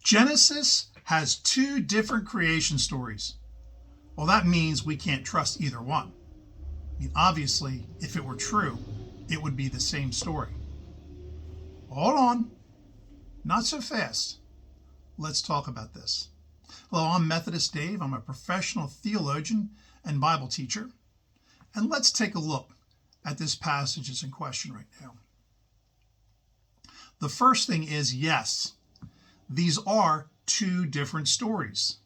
Genesis has two different creation stories. Well, that means we can't trust either one. I mean, obviously, if it were true, it would be the same story. Hold on, not so fast. Let's talk about this. Hello, I'm Methodist Dave. I'm a professional theologian and Bible teacher. And let's take a look at this passage that's in question right now. The first thing is, yes, these are two different stories.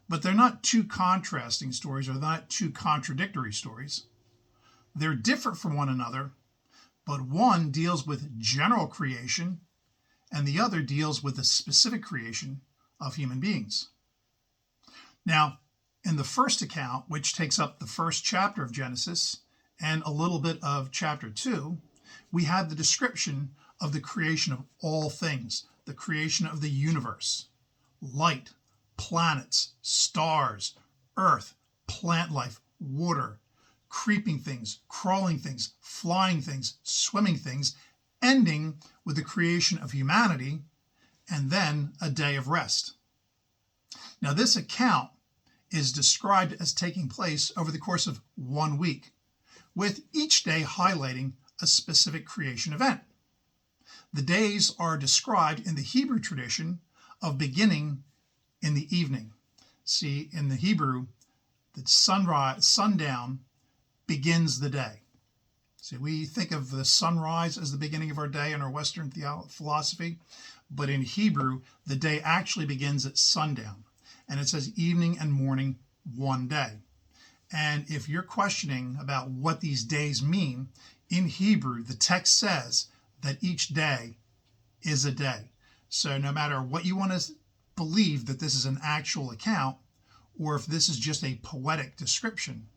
But they're not two contrasting stories, or not two contradictory stories. They're different from one another, but one deals with general creation and the other deals with the specific creation of human beings. Now, in the first account, which takes up the first chapter of Genesis and a little bit of chapter 2, we have the description of the creation of all things, the creation of the universe, light, planets, stars, earth, plant life, water, creeping things, crawling things, flying things, swimming things, ending with the creation of humanity, and then a day of rest. Now, this account is described as taking place over the course of 1 week, with each day highlighting a specific creation event. The days are described in the Hebrew tradition of beginning in the evening. See, in the Hebrew, the sundown begins the day. See, we think of the sunrise as the beginning of our day in our Western philosophy, but in Hebrew, the day actually begins at sundown. And it says evening and morning, one day. And if you're questioning about what these days mean, in Hebrew, the text says that each day is a day. So no matter what you want to believe that this is an actual account, or if this is just a poetic description,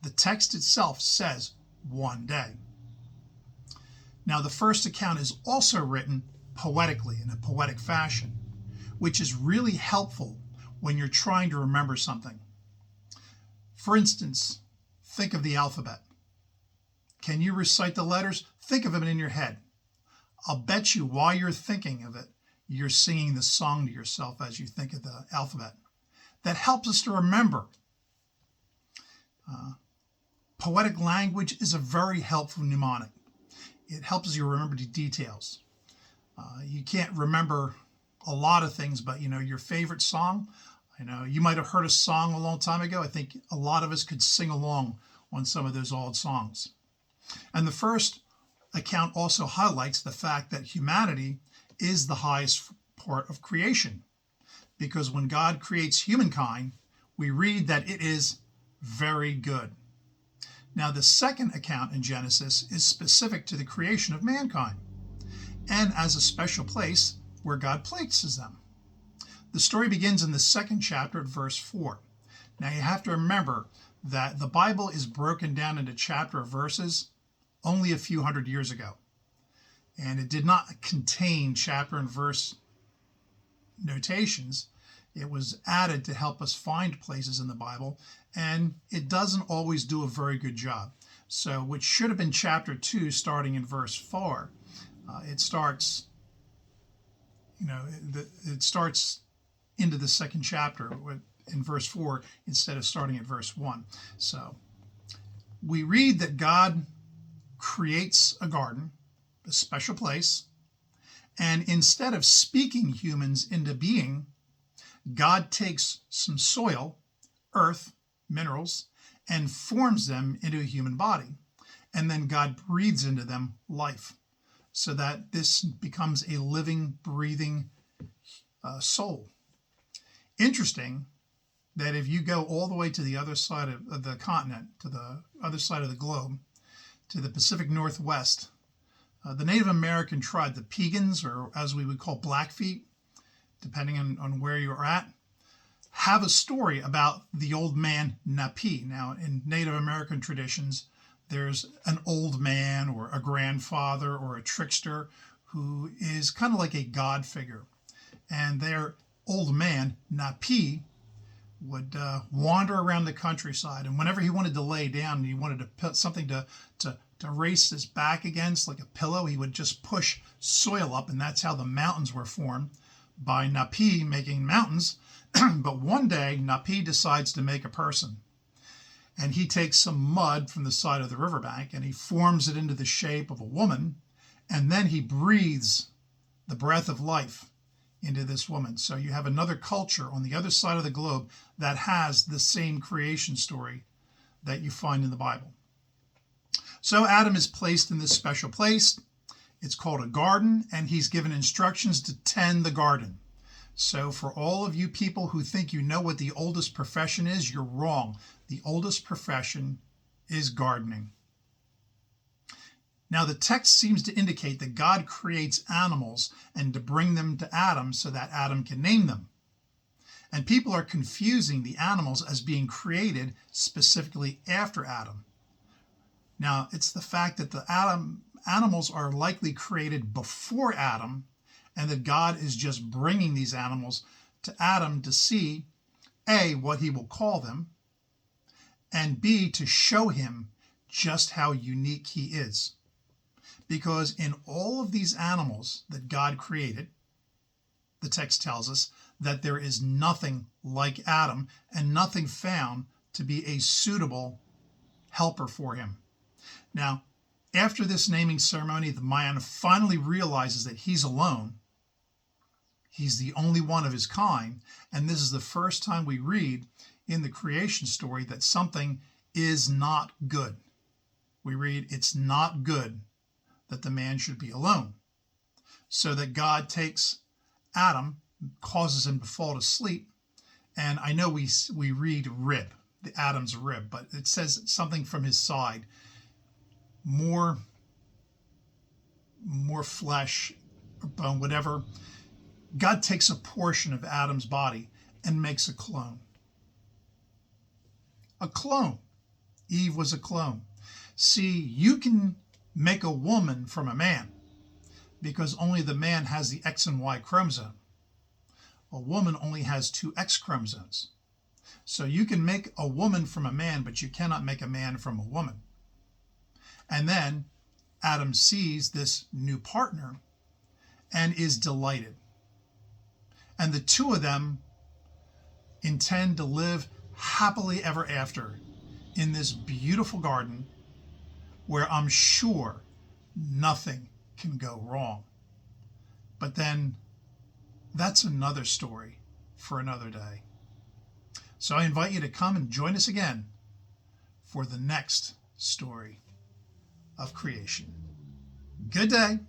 the text itself says one day. Now, the first account is also written poetically, in a poetic fashion, which is really helpful when you're trying to remember something. For instance, think of the alphabet. Can you recite the letters? Think of them in your head. I'll bet you while you're thinking of it, you're singing the song to yourself as you think of the alphabet. That helps us to remember. Poetic language is a very helpful mnemonic. It helps you remember the details. You can't remember a lot of things, but your favorite song, you might have heard a song a long time ago. I think a lot of us could sing along on some of those old songs. And the first account also highlights the fact that humanity is the highest part of creation, because when God creates humankind, we read that it is very good. Now, the second account in Genesis is specific to the creation of mankind, and as a special place where God places them. The story begins in the second chapter at verse 4. Now, you have to remember that the Bible is broken down into chapter verses only a few hundred years ago, and it did not contain chapter and verse notations. It was added to help us find places in the Bible, and it doesn't always do a very good job. So what should have been chapter 2 starting in verse 4, it starts into the second chapter in verse 4 instead of starting at verse 1. So we read that God creates a garden, a special place, and instead of speaking humans into being, God takes some soil, earth, minerals, and forms them into a human body. And then God breathes into them life, so that this becomes a living, breathing soul. Interesting that if you go all the way to the other side of the continent, to the other side of the globe, to the Pacific Northwest, the Native American tribe, the Piegans, or as we would call Blackfeet, depending on where you're at, have a story about the old man Napi. Now, in Native American traditions, there's an old man or a grandfather or a trickster who is kind of like a god figure. And their old man, Napi, would wander around the countryside. And whenever he wanted to lay down, he wanted to put something to race his back against, like a pillow, he would just push soil up, and that's how the mountains were formed. by Napi making mountains. But one day, Napi decides to make a person. And he takes some mud from the side of the riverbank and he forms it into the shape of a woman. And then he breathes the breath of life into this woman. So you have another culture on the other side of the globe that has the same creation story that you find in the Bible. So Adam is placed in this special place. It's called a garden, and he's given instructions to tend the garden. So for all of you people who think you know what the oldest profession is, you're wrong. The oldest profession is gardening. Now the text seems to indicate that God creates animals and to bring them to Adam so that Adam can name them. And people are confusing the animals as being created specifically after Adam. Now, it's the fact that the animals are likely created before Adam, and that God is just bringing these animals to Adam to see, A, what he will call them, and B, to show him just how unique he is. Because in all of these animals that God created, the text tells us that there is nothing like Adam and nothing found to be a suitable helper for him. Now, after this naming ceremony, the man finally realizes that he's alone. He's the only one of his kind. And this is the first time we read in the creation story that something is not good. We read, it's not good that the man should be alone. So that God takes Adam, causes him to fall to sleep. And I know we read rib, the Adam's rib, but it says something from his side. More flesh, bone, whatever. God takes a portion of Adam's body and makes a clone. A clone. Eve was a clone. See, you can make a woman from a man because only the man has the X and Y chromosome. A woman only has 2 X chromosomes. So you can make a woman from a man, but you cannot make a man from a woman. And then Adam sees this new partner and is delighted. And the two of them intend to live happily ever after in this beautiful garden where I'm sure nothing can go wrong. But then that's another story for another day. So I invite you to come and join us again for the next story of creation. Good day.